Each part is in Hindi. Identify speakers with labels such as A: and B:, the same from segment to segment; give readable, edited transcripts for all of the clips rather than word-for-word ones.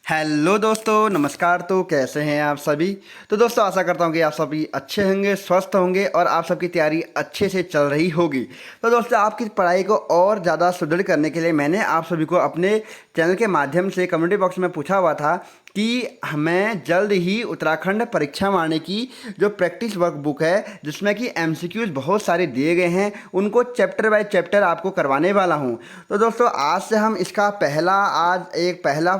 A: हेलो दोस्तों, नमस्कार। तो कैसे हैं आप सभी। तो दोस्तों, आशा करता हूँ कि आप सभी अच्छे होंगे, स्वस्थ होंगे और आप सबकी तैयारी अच्छे से चल रही होगी। तो दोस्तों, आपकी पढ़ाई को और ज़्यादा सुदृढ़ करने के लिए मैंने आप सभी को अपने चैनल के माध्यम से कम्युनिटी बॉक्स में पूछा हुआ था कि मैं जल्द ही उत्तराखंड परीक्षा मारने की जो प्रैक्टिस वर्क बुक है, जिसमें कि एमसीक्यूज बहुत सारे दिए गए हैं, उनको चैप्टर बाय चैप्टर आपको करवाने वाला हूं। तो दोस्तों, आज से हम इसका पहला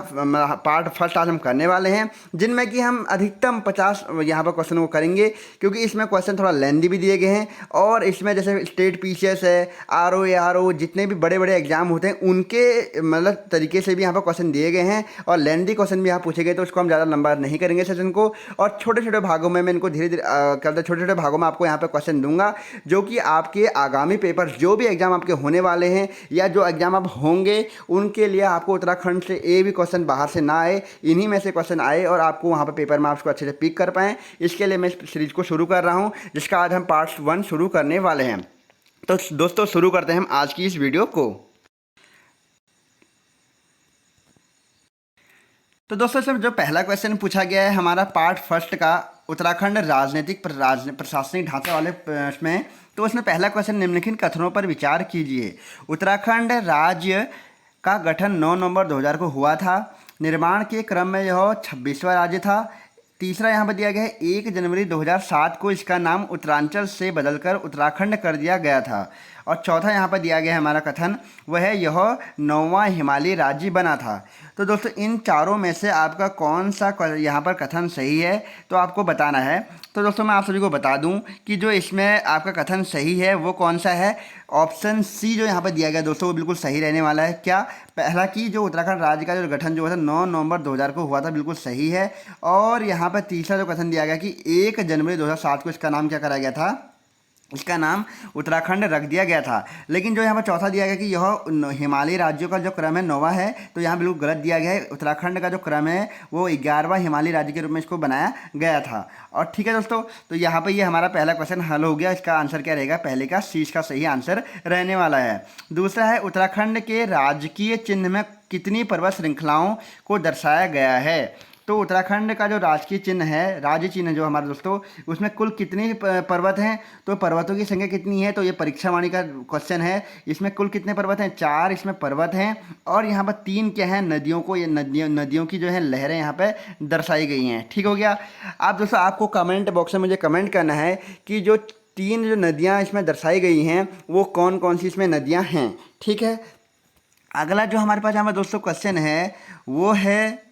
A: पार्ट फर्स्ट आज हम करने वाले हैं, जिनमें कि हम अधिकतम 50 यहाँ पर क्वेश्चन को करेंगे, क्योंकि इसमें क्वेश्चन थोड़ा लेंदी भी दिए गए हैं। और इसमें जैसे स्टेट पीसीएस है, आरओ जितने भी बड़े बड़े एग्जाम होते हैं, उनके मतलब तरीके से भी यहाँ पर क्वेश्चन दिए गए हैं और लेंदी क्वेश्चन भी यहाँ पूछे गए। तो उसको हम ज़्यादा लंबा नहीं करेंगे सेशन को, और छोटे छोटे भागों में मैं इनको धीरे धीरे करते छोटे छोटे भागों में आपको यहाँ पे क्वेश्चन दूंगा, जो कि आपके आगामी पेपर जो भी एग्जाम आपके होने वाले हैं या जो एग्जाम आप होंगे, उनके लिए आपको उत्तराखंड से एक भी क्वेश्चन बाहर से ना आए, इन्हीं में से क्वेश्चन आए और आपको वहाँ पर पेपर में आपको अच्छे से पिक कर पाएँ। इसके लिए मैं इस सीरीज को शुरू कर रहा हूँ, जिसका आज हम पार्ट 1 शुरू करने वाले हैं। तो दोस्तों, शुरू करते हैं हम आज की इस वीडियो को। तो दोस्तों, सब जो पहला क्वेश्चन पूछा गया है हमारा पार्ट फर्स्ट का, उत्तराखंड प्रशासनिक ढांचे वाले इसमें, तो उसमें पहला क्वेश्चन निम्नलिखित कथनों पर विचार कीजिए। उत्तराखंड राज्य का गठन 9 नवंबर 2000 को हुआ था। निर्माण के क्रम में यह 26वां राज्य था। तीसरा यहाँ पर दिया गया है 1 जनवरी 2007 को इसका नाम उत्तरांचल से बदलकर उत्तराखंड कर दिया गया था। और चौथा यहाँ पर दिया गया है हमारा कथन, वह है यह 9वां हिमालयी राज्य बना था। तो दोस्तों, इन चारों में से आपका कौन सा यहाँ पर कथन सही है, तो आपको बताना है। तो दोस्तों, मैं आप सभी को बता दूं कि जो इसमें आपका कथन सही है वो कौन सा है। ऑप्शन सी जो यहाँ पर दिया गया दोस्तों, वो बिल्कुल सही रहने वाला है। क्या? पहला कि जो उत्तराखंड राज्य का जो गठन जो हुआ था 9 नवंबर 2000 को हुआ था, बिल्कुल सही है। और यहाँ पर तीसरा जो कथन दिया गया कि 1 जनवरी 2007 को इसका नाम क्या कराया गया था, इसका नाम उत्तराखंड रख दिया गया था। लेकिन जो यहाँ पर चौथा दिया गया कि यह हिमालयी राज्यों का जो क्रम है 9वां है, तो यहाँ बिल्कुल गलत दिया गया है। उत्तराखंड का जो क्रम है वो 11वां हिमालयी राज्य के रूप में इसको बनाया गया था। और ठीक है दोस्तों, तो यहाँ पर ये हमारा पहला क्वेश्चन हल हो गया। इसका आंसर क्या रहेगा? पहले का सी इसका सही आंसर रहने वाला है। दूसरा है, उत्तराखंड के राजकीय चिन्ह में कितनी पर्वत श्रृंखलाओं को दर्शाया गया है। तो उत्तराखंड का जो राजकीय चिन्ह है, राज्य चिन्ह जो हमारे दोस्तों, उसमें कुल कितने पर्वत हैं, तो पर्वतों की संख्या कितनी है, तो ये परीक्षा वाणी का क्वेश्चन है। इसमें कुल कितने पर्वत हैं? 4 इसमें पर्वत हैं। और यहाँ पर 3 क्या हैं? नदियों को, ये नदियों की जो है लहरें यहाँ पे दर्शाई गई हैं। ठीक हो गया। आप दोस्तों, आपको कमेंट बॉक्स में मुझे कमेंट करना है कि जो 3 जो नदियाँ इसमें दर्शाई गई हैं वो कौन कौन सी इसमें नदियाँ हैं। ठीक है। अगला जो हमारे पास यहाँ पर दोस्तों क्वेश्चन है वो है,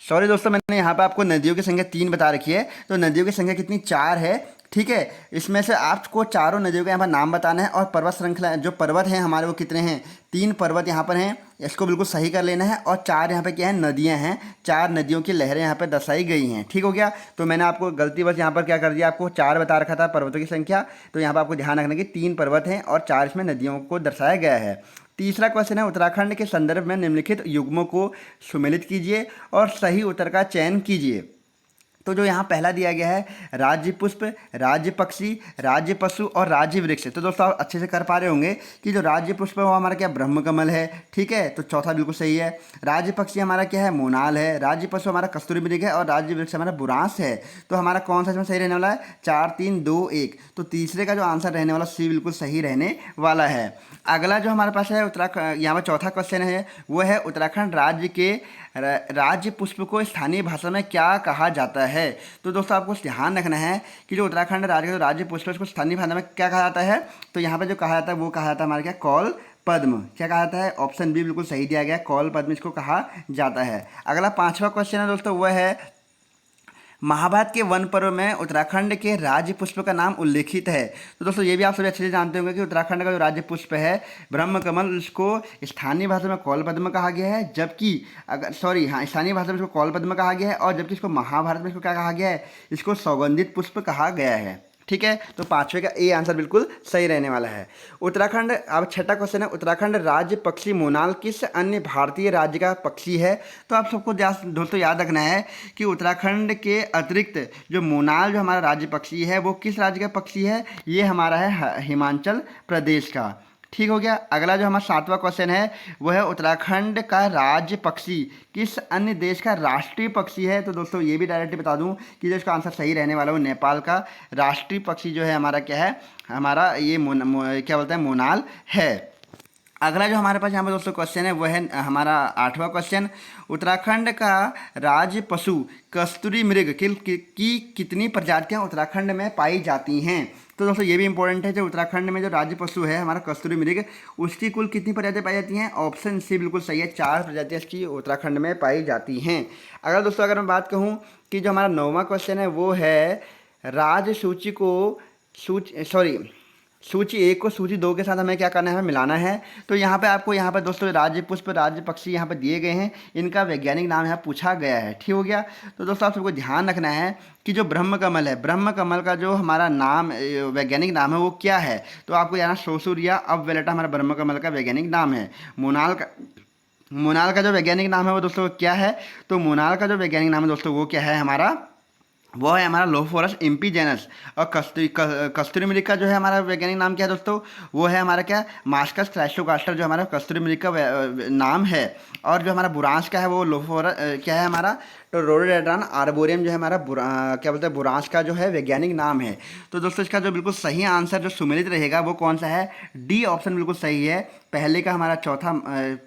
A: सॉरी दोस्तों, मैंने यहाँ पे आपको नदियों की संख्या 3 बता रखी है, तो नदियों की संख्या कितनी? 4 है। ठीक है। इसमें से आपको चारों नदियों का यहाँ पर नाम बताना है, और पर्वत श्रृंखला जो पर्वत हैं हमारे वो कितने हैं? 3 पर्वत यहाँ पर हैं, इसको बिल्कुल सही कर लेना है। और 4 यहाँ पे क्या है? नदियाँ हैं। 4 नदियों की लहरें यहाँ पर दर्शाई गई हैं। ठीक हो गया। तो मैंने आपको गलती बस यहाँ पर क्या कर दिया, आपको 4 बता रखा था पर्वतों की संख्या, तो यहाँ पर आपको ध्यान रखना कि 3 पर्वत हैं और 4 इसमें नदियों को दर्शाया गया है। तीसरा क्वेश्चन है, उत्तराखंड के संदर्भ में निम्नलिखित युग्मों को सुमेलित कीजिए और सही उत्तर का चयन कीजिए। तो जो यहाँ पहला दिया गया है, राज्य पुष्प, राज्य पक्षी, राज्य पशु और राज्य वृक्ष। तो दोस्तों, आप अच्छे से कर पा रहे होंगे कि जो राज्य पुष्प है वो हमारा क्या? ब्रह्म कमल है। ठीक है, तो चौथा बिल्कुल सही है। राज्य पक्षी हमारा क्या है? मोनाल है। राज्य पशु हमारा कस्तूरी मृग है और राज्य वृक्ष हमारा बुरांस है। तो हमारा कौन सा इसमें सही रहने वाला है? 4 3 2 1। तो तीसरे का जो आंसर रहने वाला सी बिल्कुल सही रहने वाला है। अगला जो हमारे पास है उत्तराखंड, यहाँ पर चौथा क्वेश्चन है वो है, उत्तराखंड राज्य के राज्य पुष्प को स्थानीय भाषा में क्या कहा जाता है। तो दोस्तों, आपको ध्यान रखना है कि जो उत्तराखंड राज्य का जो राज्य पुष्प है उसको स्थानीय भाषा में क्या कहा जाता है। तो यहाँ पे जो कहा जाता है वो कहा जाता है हमारा क्या? कौल पद्म। क्या कहा जाता है? ऑप्शन बी बिल्कुल सही दिया गया है, कौल पद्म इसको कहा जाता है। अगला 5वां क्वेश्चन है दोस्तों, वह है, महाभारत के वन पर्व में उत्तराखंड के राज्य पुष्प का नाम उल्लेखित है। तो दोस्तों, ये भी आप सभी अच्छे से जानते होंगे कि उत्तराखंड का जो राज्य पुष्प है ब्रह्म कमल, उसको स्थानीय भाषा में कौल पद्म कहा गया है। जबकि स्थानीय भाषा में इसको कौल पद्म कहा गया है, और जबकि इसको महाभारत में इसको क्या कहा गया है? इसको सौगंधित पुष्प कहा गया है। ठीक है। तो 5वें का ए आंसर बिल्कुल सही रहने वाला है। उत्तराखंड, अब 6ठा क्वेश्चन है, उत्तराखंड राज्य पक्षी मोनाल किस अन्य भारतीय राज्य का पक्षी है। तो आप सबको दोस्तों याद रखना है कि उत्तराखंड के अतिरिक्त जो मोनाल जो हमारा राज्य पक्षी है वो किस राज्य का पक्षी है? ये हमारा है हिमाचल प्रदेश का। ठीक हो गया। अगला जो हमारा 7वां क्वेश्चन है वो है उत्तराखंड का राज्य पक्षी किस अन्य देश का राष्ट्रीय पक्षी है। तो दोस्तों ये भी डायरेक्टली बता दूं कि जो इसका आंसर सही रहने वाला है वो नेपाल का राष्ट्रीय पक्षी जो है हमारा क्या है, हमारा ये क्या बोलते हैं, मोनाल है। अगला जो हमारे पास यहाँ पर दोस्तों क्वेश्चन है वो है हमारा 8वां क्वेश्चन। उत्तराखंड का राज्य पशु कस्तूरी मृग की कितनी प्रजातियाँ उत्तराखंड में पाई जाती हैं। तो दोस्तों ये भी इंपॉर्टेंट है, जो उत्तराखंड में जो राज्य पशु है हमारा कस्तूरी मृग, उसकी कुल कितनी प्रजातियाँ पाई जाती हैं। ऑप्शन सी बिल्कुल सही है, 4 प्रजातियाँ इसकी उत्तराखंड में पाई जाती हैं। अगर दोस्तों अगर मैं बात कहूँ कि जो हमारा 9वां क्वेश्चन है वो है राज्य सूची को सूची 1 को सूची 2 के साथ हमें क्या करना है, हमें मिलाना है। तो यहाँ पे आपको यहाँ पे दोस्तों राज्य पुष्प राज्य पक्षी यहाँ पे दिए गए हैं, इनका वैज्ञानिक नाम यहाँ पूछा गया है। ठीक हो गया। तो दोस्तों आप सबको ध्यान रखना है कि जो ब्रह्म कमल है, ब्रह्म कमल का जो हमारा नाम वैज्ञानिक नाम है वो क्या है। तो आपको यहाँ सोसूरिया अबवेलेटा हमारा ब्रह्म कमल का वैज्ञानिक नाम है। मोनाल का जो वैज्ञानिक नाम है वो दोस्तों क्या है। तो मोनाल का जो वैज्ञानिक नाम है दोस्तों वो क्या है हमारा, वो है हमारा लोफोरस इम्पीजेनस। और कस्तूरी मृग का जो है हमारा वैज्ञानिक नाम क्या है दोस्तों, वो है हमारा क्या, मास्कस क्लैस्ट्रोगास्टर जो हमारा कस्तूरी मृग का नाम है। और जो हमारा बुरांश का है वो लोफोरस क्या है हमारा, तो रोडोडेंड्रॉन आर्बोरियम जो है हमारा क्या बोलते हैं, बुरांश का जो है वैज्ञानिक नाम है। तो दोस्तों इसका जो बिल्कुल सही आंसर जो सुमेलित रहेगा वो कौन सा है, डी ऑप्शन बिल्कुल सही है। पहले का हमारा चौथा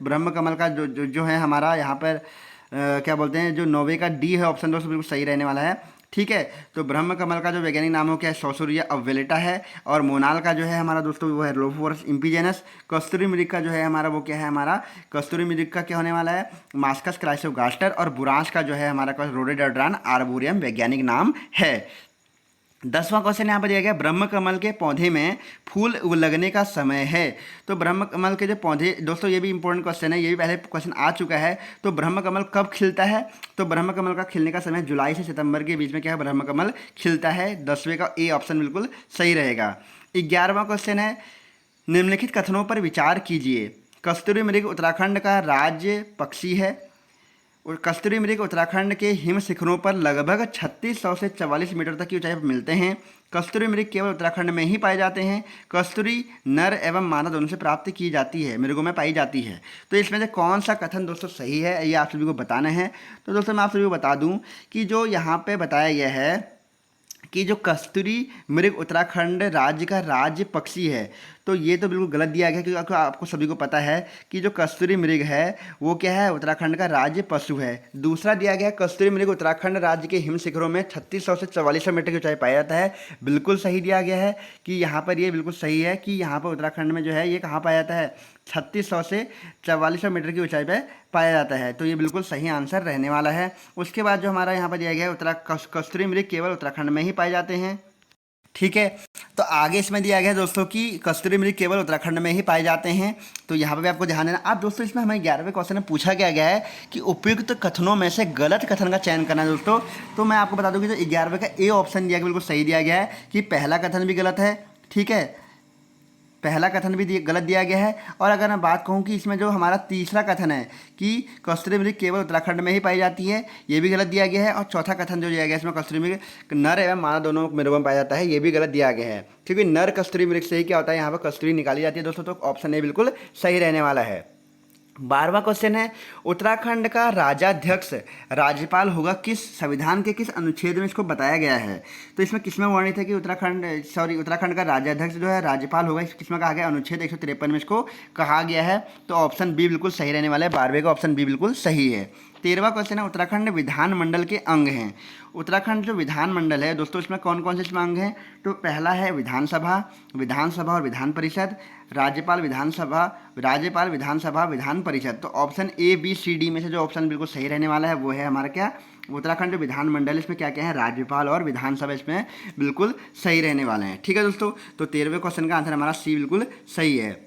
A: ब्रह्म कमल का जो है हमारा यहाँ पर क्या बोलते हैं, जो 9वें का डी है ऑप्शन दोस्तों बिल्कुल सही रहने वाला है। ठीक है। तो ब्रह्म कमल का जो वैज्ञानिक नाम हो क्या है, सोसूरिया अबवेलेटा है। और मोनाल का जो है हमारा दोस्तों वो है लोफोरस इम्पीजेनस। कस्तूरी मृग का जो है हमारा वो क्या है, हमारा कस्तूरी मृग का क्या होने वाला है, मास्कस क्राइसोगास्टर। और बुरांश का जो है हमारा रोडोडेंड्रॉन आर्बोरियम वैज्ञानिक नाम है। 10वां क्वेश्चन यहाँ पर दिया गया, ब्रह्म कमल के पौधे में फूल लगने का समय है। तो ब्रह्म कमल के जो पौधे दोस्तों, ये भी इंपॉर्टेंट क्वेश्चन है, ये भी पहले क्वेश्चन आ चुका है। तो ब्रह्म कमल कब खिलता है। तो ब्रह्म कमल का खिलने का समय जुलाई से सितंबर के बीच में क्या है, ब्रह्म कमल खिलता है। 10वें का ए ऑप्शन बिल्कुल सही रहेगा। 11वां क्वेश्चन है, निम्नलिखित कथनों पर विचार कीजिए। कस्तूरी मृग उत्तराखंड का राज्य पक्षी है। और कस्तूरी मृग उत्तराखंड के हिम शिखरों पर लगभग 3600 से 44 मीटर तक की ऊंचाई पर मिलते हैं। कस्तूरी मृग केवल उत्तराखंड में ही पाए जाते हैं। कस्तूरी नर एवं मादा दोनों से प्राप्त की जाती है, मृगों में पाई जाती है। तो इसमें से कौन सा कथन दोस्तों सही है, ये आप सभी को बताना है। तो दोस्तों मैं आप सभी को बता दूं कि जो यहाँ पे बताया गया है कि जो कस्तूरी मृग उत्तराखंड राज्य का राज्य पक्षी है, तो ये तो बिल्कुल गलत दिया गया, क्योंकि आपको सभी को पता है कि जो कस्तूरी मृग है वो क्या है, उत्तराखंड का राज्य पशु है। दूसरा दिया गया, कस्तूरी मृग उत्तराखंड राज्य के हिम शिखरों में 3600 से 4400 मीटर की ऊंचाई पाया जाता है। बिल्कुल सही दिया गया है कि यहाँ पर ये बिल्कुल सही है कि यहाँ पर उत्तराखंड में जो है ये कहाँ पाया जाता है, 3600 से 4400 मीटर की ऊंचाई पर पाया जाता है। तो ये बिल्कुल सही आंसर रहने वाला है। उसके बाद जो हमारा यहाँ पर दिया गया है, कस्तूरी मृग केवल उत्तराखंड में ही पाए जाते हैं। ठीक है। तो आगे इसमें दिया गया है दोस्तों कि कस्तूरी मृग केवल उत्तराखंड में ही पाए जाते हैं। तो यहाँ पर भी आपको ध्यान देना। आप दोस्तों इसमें हमें 11वें क्वेश्चन में पूछा गया है कि उपयुक्त कथनों में से गलत कथन का चयन करना है दोस्तों। तो मैं आपको बता दूं कि जो 11वें का ए ऑप्शन दिया गया बिल्कुल सही दिया गया है कि पहला कथन भी गलत है। ठीक है, पहला कथन भी गलत दिया गया है। और अगर मैं बात कहूँ कि इसमें जो हमारा तीसरा कथन है कि कस्तूरी मृग केवल उत्तराखंड में ही पाई जाती है, ये भी गलत दिया गया है। और चौथा कथन जो दिया गया है इसमें कस्तूरी मृग नर एवं मादा दोनों मृगों में पाया जाता है, ये भी गलत दिया गया है। क्योंकि नर कस्तूरी मृग से ही क्या होता है, यहाँ पर कस्तूरी निकाली जाती है दोस्तों। तो ऑप्शन ए बिल्कुल सही रहने वाला है। 12वां क्वेश्चन है, उत्तराखंड का राज्याध्यक्ष राज्यपाल होगा किस संविधान के किस अनुच्छेद में इसको बताया गया है। तो इसमें किसमें वर्णित है कि उत्तराखंड का राज्याध्यक्ष जो है राज्यपाल होगा, किसमें कहा गया, अनुच्छेद 153 में इसको कहा गया है। तो ऑप्शन बी बिल्कुल सही रहने वाला है। 12वें का ऑप्शन बी बिल्कुल सही है। 13वां क्वेश्चन है, उत्तराखंड विधानमंडल के अंग हैं। उत्तराखंड जो विधानमंडल है दोस्तों, इसमें कौन कौन से इसमें अंग हैं। तो पहला है विधानसभा और विधान परिषद, राज्यपाल विधानसभा विधान परिषद। तो option A B C D में से जो ऑप्शन बिल्कुल सही रहने वाला है वो है हमारा क्या, उत्तराखंड विधानमंडल। इसमें क्या क्या है, राज्यपाल और विधानसभा इसमें बिल्कुल सही रहने वाले हैं। ठीक है दोस्तों, तो 13वें क्वेश्चन का आंसर हमारा सी बिल्कुल सही है।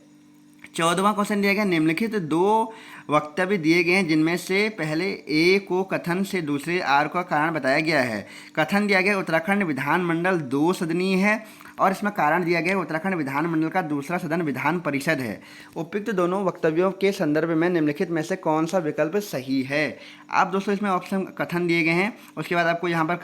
A: 14वां क्वेश्चन दिया गया, निम्नलिखित 2 वक्तव्य दिए गए हैं जिनमें से पहले ए को कथन से दूसरे आर का कारण बताया गया है। कथन दिया गया उत्तराखंड विधानमंडल 2 सदनीय है, और इसमें कारण दिया गया उत्तराखंड विधानमंडल का दूसरा सदन विधान परिषद है। उपयुक्त दोनों वक्तव्यों के संदर्भ में निम्नलिखित में से कौन सा विकल्प सही है। आप दोस्तों इसमें ऑप्शन कथन दिए गए हैं, उसके बाद आपको यहाँ पर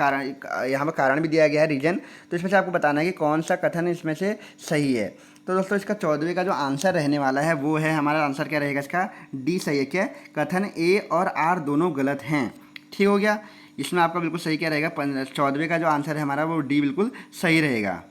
A: कारण भी दिया गया है, रीजन। तो इसमें से आपको बताना है कि कौन सा कथन इसमें से सही है। तो दोस्तों इसका 14वें का जो आंसर रहने वाला है वो है, हमारा आंसर क्या रहेगा इसका, डी सही है। क्या कथन ए और आर दोनों गलत हैं। ठीक हो गया, इसमें आपका बिल्कुल सही क्या रहेगा, 14वें का जो आंसर है हमारा वो डी बिल्कुल सही रहेगा।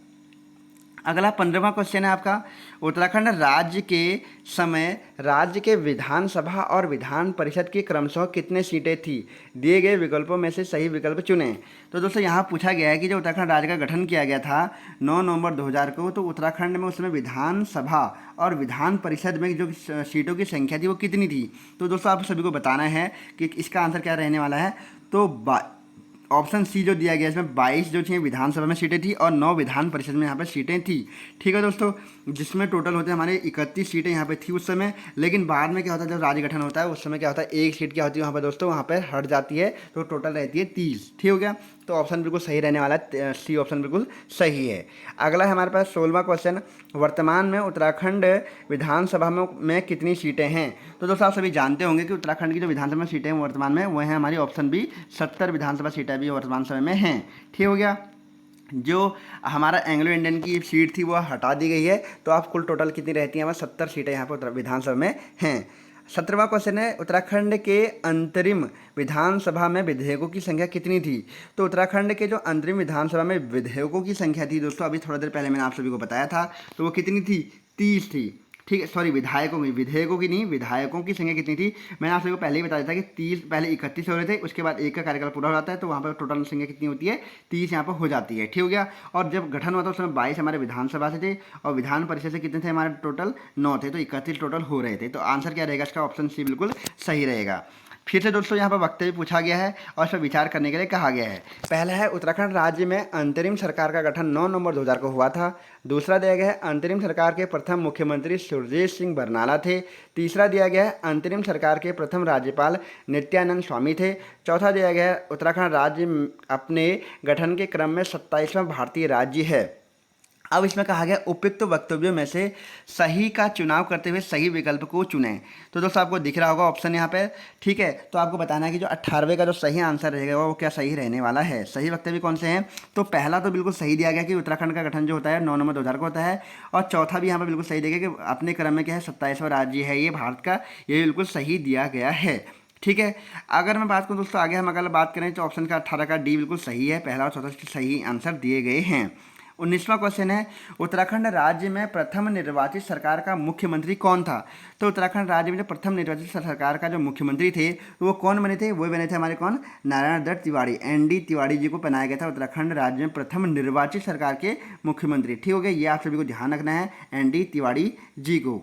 A: अगला 15वां क्वेश्चन है आपका, उत्तराखंड राज्य के समय राज्य के विधानसभा और विधान परिषद की क्रमशः कितने सीटें थी, दिए गए विकल्पों में से सही विकल्प चुनें। तो दोस्तों यहाँ पूछा गया है कि जो उत्तराखंड राज्य का गठन किया गया था 9 नवंबर 2000 को, तो उत्तराखंड में उस समय विधानसभा और विधान परिषद में जो सीटों की संख्या थी वो कितनी थी। तो दोस्तों आप सभी को बताना है कि इसका आंसर क्या रहने वाला है। तो ऑप्शन सी जो दिया गया है इसमें 22 जो थी विधानसभा में सीटें थी और 9 विधान परिषद में यहाँ पर सीटें थी। ठीक है दोस्तों, जिसमें टोटल होते हमारे 31 सीटें यहाँ पे थी उस समय। लेकिन बाद में क्या होता है, जब राज्य गठन होता है उस समय क्या होता है, एक सीट क्या होती है वहाँ पर दोस्तों, वहाँ पर हट जाती है, तो टोटल रहती है 30। ठीक हो गया, तो ऑप्शन बिल्कुल सही रहने वाला है, सी ऑप्शन बिल्कुल सही है। अगला है हमारे पास 16वां क्वेश्चन, वर्तमान में उत्तराखंड विधानसभा में कितनी सीटें हैं। तो दोस्तों आप सभी जानते होंगे कि उत्तराखंड की जो विधानसभा में सीटें हैं वर्तमान में वो हैं हमारी ऑप्शन बी, 70 विधानसभा सीटें भी वर्तमान समय में हैं। ठीक हो गया, जो हमारा एंग्लो इंडियन की सीट थी वो हटा दी गई है, तो आप कुल टोटल कितनी रहती हैं, हमारे 70 सीटें यहाँ पर विधानसभा में हैं। 17वां क्वेश्चन है, उत्तराखंड के अंतरिम विधानसभा में विधेयकों की संख्या कितनी थी। तो उत्तराखंड के जो अंतरिम विधानसभा में विधेयकों की संख्या थी दोस्तों, अभी थोड़ा देर पहले मैंने आप सभी को बताया था, तो वो कितनी थी, 30 थी। ठीक है, सॉरी विधेयकों की नहीं, विधायकों की संख्या कितनी थी, मैंने आप सभी को पहले ही बताया था कि 30, पहले 31 हो रहे थे, उसके बाद एक का कार्यकाल पूरा हो जाता है, तो वहाँ पर टोटल संख्या कितनी होती है, 30 यहाँ पर हो जाती है। ठीक हो गया, और जब गठन हुआ था उस समय 22 हमारे विधानसभा से थे और विधान परिषद से कितने थे हमारे, टोटल 9 थे, तो 31 टोटल हो रहे थे। तो आंसर क्या रहेगा इसका, ऑप्शन सी बिल्कुल सही रहेगा। फिर से दोस्तों यहाँ पर वक्तव्य पूछा गया है और इस पर विचार करने के लिए कहा गया है। पहला है, उत्तराखंड राज्य में अंतरिम सरकार का गठन 9 नवंबर 2000 को हुआ था। दूसरा दिया गया है, अंतरिम सरकार के प्रथम मुख्यमंत्री सुरजीत सिंह बरनाला थे। तीसरा दिया गया है, अंतरिम सरकार के प्रथम राज्यपाल नित्यानंद स्वामी थे। चौथा दिया गया है, उत्तराखंड राज्य अपने गठन के क्रम में 27वां भारतीय राज्य है। अब इसमें कहा गया उपयुक्त वक्तव्यों में से सही का चुनाव करते हुए सही विकल्प को चुनें। तो दोस्तों आपको दिख रहा होगा ऑप्शन यहाँ पे, ठीक है। तो आपको बताना है कि जो 18वें का जो सही आंसर रहेगा वो क्या सही रहने वाला है। सही वक्तव्य कौन से हैं, तो पहला तो बिल्कुल सही दिया गया कि उत्तराखंड का गठन जो होता है 9 नवंबर 2000 को होता है, और चौथा भी यहाँ पर बिल्कुल सही दिया गया कि अपने क्रम में क्या है 27वां राज्य है ये भारत का, ये बिल्कुल सही दिया गया है। ठीक है, अगर मैं बात करूँ दोस्तों आगे हम अगर बात करें तो ऑप्शन का 18 का डी बिल्कुल सही है, पहला और चौथा सही आंसर दिए गए हैं। 19वां क्वेश्चन है, उत्तराखंड राज्य में प्रथम निर्वाचित सरकार का मुख्यमंत्री कौन था। तो उत्तराखंड राज्य में जो प्रथम निर्वाचित सरकार का जो मुख्यमंत्री थे तो वो कौन बने थे, वो बने थे हमारे कौन, नारायण दत्त तिवारी, ND तिवारी जी को बनाया गया था उत्तराखंड राज्य में प्रथम निर्वाचित सरकार के मुख्यमंत्री। ठीक हो गया, ये आप सभी को ध्यान रखना है, ND तिवारी जी को।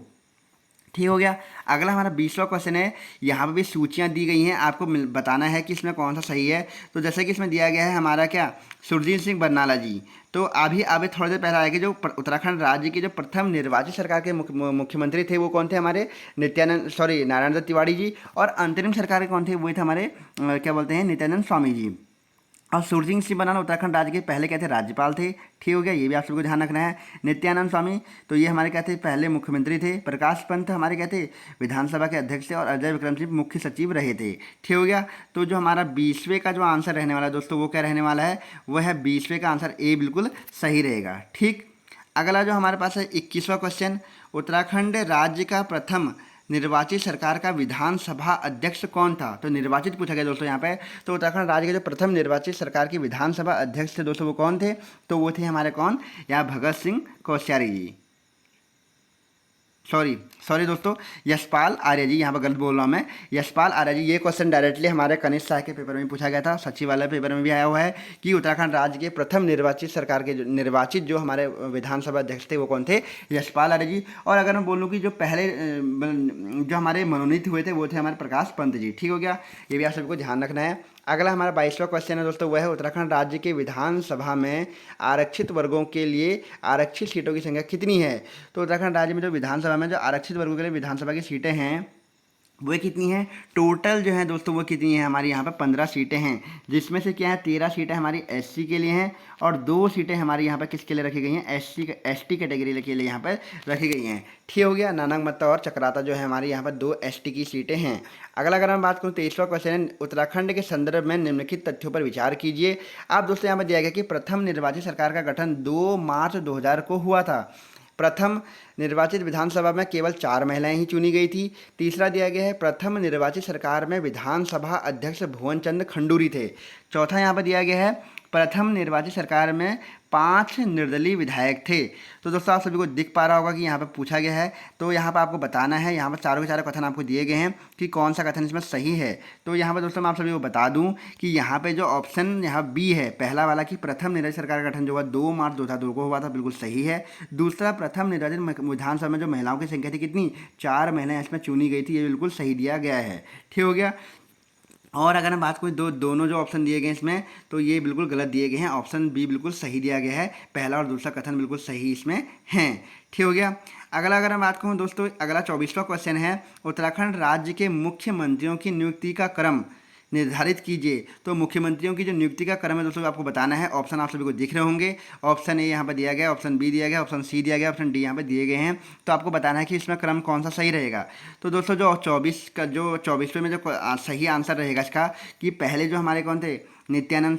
A: ठीक हो गया, अगला हमारा 20वां क्वेश्चन है, यहाँ पर भी सूचियाँ दी गई हैं, आपको बताना है कि इसमें कौन सा सही है। तो जैसे कि इसमें दिया गया है हमारा क्या, सुरजीत सिंह बरनाला जी, तो अभी थोड़ी देर पहले आएगा जो उत्तराखंड राज्य के जो प्रथम निर्वाचित सरकार के मुख्यमंत्री थे वो कौन थे, हमारे नारायण दत्त तिवारी जी, और अंतरिम सरकार के कौन थे, वो थे हमारे क्या बोलते हैं, नित्यानंद स्वामी जी। और सुरजीत सिंह बरनाला उत्तराखंड राज्य के पहले क्या थे, राज्यपाल थे। ठीक हो गया, ये भी आप सबको ध्यान रखना है। नित्यानंद स्वामी तो ये हमारे क्या थे, पहले मुख्यमंत्री थे। प्रकाश पंत हमारे क्या थे, विधानसभा के अध्यक्ष थे, और अजय विक्रम सिंह मुख्य सचिव रहे थे। ठीक हो गया, तो जो हमारा 20वें का जो आंसर रहने वाला है दोस्तों वो क्या रहने वाला है, वो है 20वें का आंसर ए बिल्कुल सही रहेगा। ठीक, अगला जो हमारे पास है 21वां क्वेश्चन, उत्तराखंड राज्य का प्रथम निर्वाचित सरकार का विधानसभा अध्यक्ष कौन था। तो निर्वाचित पूछा गया दोस्तों यहाँ पे, तो उत्तराखंड राज्य के जो प्रथम निर्वाचित सरकार की विधानसभा अध्यक्ष थे दोस्तों वो कौन थे, तो वो थे हमारे कौन, यहाँ भगत सिंह कोश्यारी जी, सॉरी दोस्तों, यशपाल आर्य जी, यहाँ पर गलत बोल रहा हूँ मैं, यशपाल आर्य जी। ये क्वेश्चन डायरेक्टली हमारे कनिष्ठ सहायक के पेपर में पूछा गया था, सचिवालय पेपर में भी आया हुआ है कि उत्तराखंड राज्य के प्रथम निर्वाचित सरकार के निर्वाचित जो हमारे विधानसभा अध्यक्ष थे वो कौन थे, यशपाल आर्य जी। और अगर मैं बोलूँ कि जो पहले जो हमारे मनोनीत हुए थे वो थे हमारे प्रकाश पंत जी। ठीक हो गया, ये भी आप सबको ध्यान रखना है। अगला हमारा 22वां क्वेश्चन है दोस्तों, वह है उत्तराखंड राज्य के विधानसभा में आरक्षित वर्गों के लिए आरक्षित सीटों की संख्या कितनी है। तो उत्तराखंड राज्य में जो विधानसभा में जो आरक्षित वर्गों के लिए विधानसभा की सीटें हैं वो कितनी हैं, टोटल जो है दोस्तों वो कितनी है, हमारी यहाँ पर 15 सीटें हैं, जिसमें से क्या है 13 सीटें हमारी SC के लिए हैं और 2 सीटें हमारी यहाँ पर किसके लिए रखी गई हैं, ST कैटेगरी के लिए यहाँ पर रखी गई हैं। ठीक हो गया, नानक मत्ता और चक्राता जो है हमारी यहाँ पर 2 ST की सीटें हैं। अगला अगर मैं बात करूँ 23वां क्वेश्चन है, उत्तराखंड के संदर्भ में निम्नलिखित तथ्यों पर विचार कीजिए। आप दोस्तों यहाँ पर दिया गया कि प्रथम निर्वाचित सरकार का गठन 2 मार्च 2000 को हुआ था। प्रथम निर्वाचित विधानसभा में केवल 4 महिलाएं ही चुनी गई थी। तीसरा दिया गया है प्रथम निर्वाचित सरकार में विधानसभा अध्यक्ष भुवन चंद्र खंडूरी थे। चौथा यहाँ पर दिया गया है प्रथम निर्वाचित सरकार में 5 निर्दलीय विधायक थे। तो दोस्तों आप सभी को दिख पा रहा होगा कि यहाँ पर पूछा गया है, तो यहाँ पर आपको बताना है, यहाँ पर चारों के चारों कथन आपको दिए गए हैं कि कौन सा कथन इसमें सही है। तो यहाँ पर दोस्तों मैं आप सभी को बता दूँ कि यहाँ पे जो ऑप्शन यहाँ बी है पहला वाला कि प्रथम निर्वाचित सरकार का गठन जो हुआ 2 मार्च 2002 को हुआ था, बिल्कुल सही है। दूसरा प्रथम निर्वाचित विधानसभा में जो महिलाओं की संख्या थी कितनी, 4 महिलाएं इसमें चुनी गई थी, ये बिल्कुल सही दिया गया है। ठीक हो गया। और अगर हम बात करें दोनों जो ऑप्शन दिए गए हैं इसमें, तो ये बिल्कुल गलत दिए गए हैं। ऑप्शन बी बिल्कुल सही दिया गया है, पहला और दूसरा कथन बिल्कुल सही इसमें हैं। ठीक हो गया। अगला अगर मैं बात करूँ दोस्तों, अगला 24वां क्वेश्चन है उत्तराखंड राज्य के मुख्यमंत्रियों की नियुक्ति का क्रम निर्धारित कीजिए। तो मुख्यमंत्रियों की जो नियुक्ति का क्रम है दोस्तों आपको बताना है। ऑप्शन आप सभी को दिख रहे होंगे, ऑप्शन ए यहाँ पर दिया गया, ऑप्शन बी दिया गया, ऑप्शन सी दिया गया, ऑप्शन डी यहाँ पर दिए गए हैं। तो आपको बताना है कि इसमें क्रम कौन सा सही रहेगा। तो दोस्तों जो 24वें में जो सही आंसर रहेगा इसका कि पहले जो हमारे कौन थे, नित्यानंद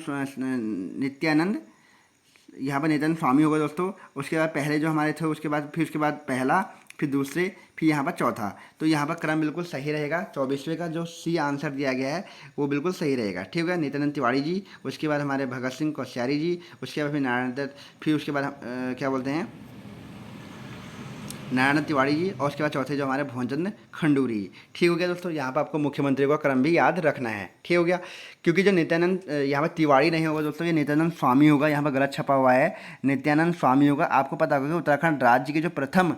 A: यहाँ पर नित्यानंद स्वामी होगा दोस्तों। उसके बाद पहले जो हमारे थे, उसके बाद पहला, फिर दूसरे, फिर यहाँ पर चौथा। तो यहाँ पर क्रम बिल्कुल सही रहेगा। 24वें का जो सी आंसर दिया गया है वो बिल्कुल सही रहेगा। ठीक है, नित्यानंद तिवारी जी, उसके बाद हमारे भगत सिंह कोश्यारी जी, उसके बाद फिर नारायण दत्त, फिर उसके बाद क्या बोलते हैं नारायण तिवारी जी, और उसके बाद चौथे जो हमारे भुवन चंद्र खंडूरी। ठीक हो गया दोस्तों, यहाँ पर आपको मुख्यमंत्री का क्रम भी याद रखना है। ठीक हो गया, क्योंकि जो नित्यानंद यहाँ पर तिवारी नहीं होगा दोस्तों, ये नित्यानंद स्वामी होगा। यहाँ पर गलत छपा हुआ है, नित्यानंद स्वामी होगा। आपको पता होगा कि उत्तराखंड राज्य के जो प्रथम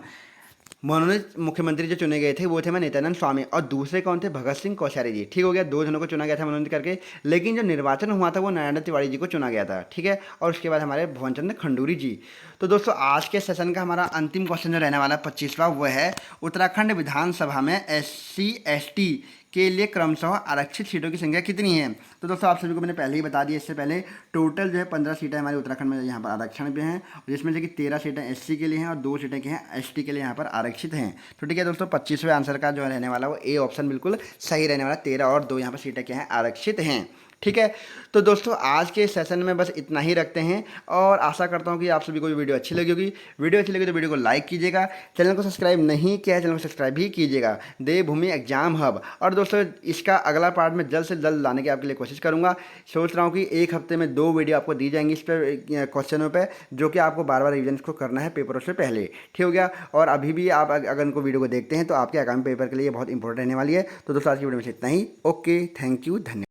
A: मनोनीत मुख्यमंत्री जो चुने गए थे वो थे नित्यानंद स्वामी, और दूसरे कौन थे, भगत सिंह कोश्यारी जी। ठीक हो गया, 2 जनों को चुना गया था मनोनीत करके, लेकिन जो निर्वाचन हुआ था वो नारायण तिवारी जी को चुना गया था। ठीक है, और उसके बाद हमारे भुवन चंद्र खंडूरी जी। तो दोस्तों आज के सेशन का हमारा अंतिम क्वेश्चन जो रहने वाला है 25वां, वो है उत्तराखंड विधानसभा में SC ST के लिए क्रमशः आरक्षित सीटों की संख्या कितनी है। तो दोस्तों आप सभी को मैंने पहले ही बता दिया, इससे पहले टोटल जो है 15 सीटें हमारे उत्तराखंड में यहाँ पर आरक्षण पे हैं, जिसमें से कि 13 सीटें SC के लिए हैं और 2 सीटें के हैं ST के लिए यहाँ पर आरक्षित हैं। तो ठीक है दोस्तों, 25वें आंसर का जो रहने वाला वो ए ऑप्शन बिल्कुल सही रहने वाला। 13 और 2 यहाँ पर सीटें क्या हैं, आरक्षित हैं। ठीक है, तो दोस्तों आज के सेशन में बस इतना ही रखते हैं, और आशा करता हूँ कि आप सभी को ये वीडियो अच्छी लगी होगी। वीडियो अच्छी लगी तो वीडियो को लाइक कीजिएगा, चैनल को सब्सक्राइब नहीं किया है चैनल को सब्सक्राइब भी कीजिएगा। देवभूमि एग्जाम हब, और दोस्तों इसका अगला पार्ट में जल्द से जल्द लाने की आपके लिए कोशिश करूँगा। सोच रहा हूँ कि एक हफ्ते में 2 वीडियो आपको दी जाएंगी इस पर क्वेश्चनों पर, जो कि आपको बार बार रिविजन को करना है पेपरों से पहले। ठीक हो गया, और अभी भी आप अगर इनको वीडियो को देखते हैं तो आपके आगामी पेपर के लिए बहुत इंपॉर्टेंट रहने वाली है। तो दोस्तों आज की वीडियो में इतना ही। ओके, थैंक यू, धन्यवाद।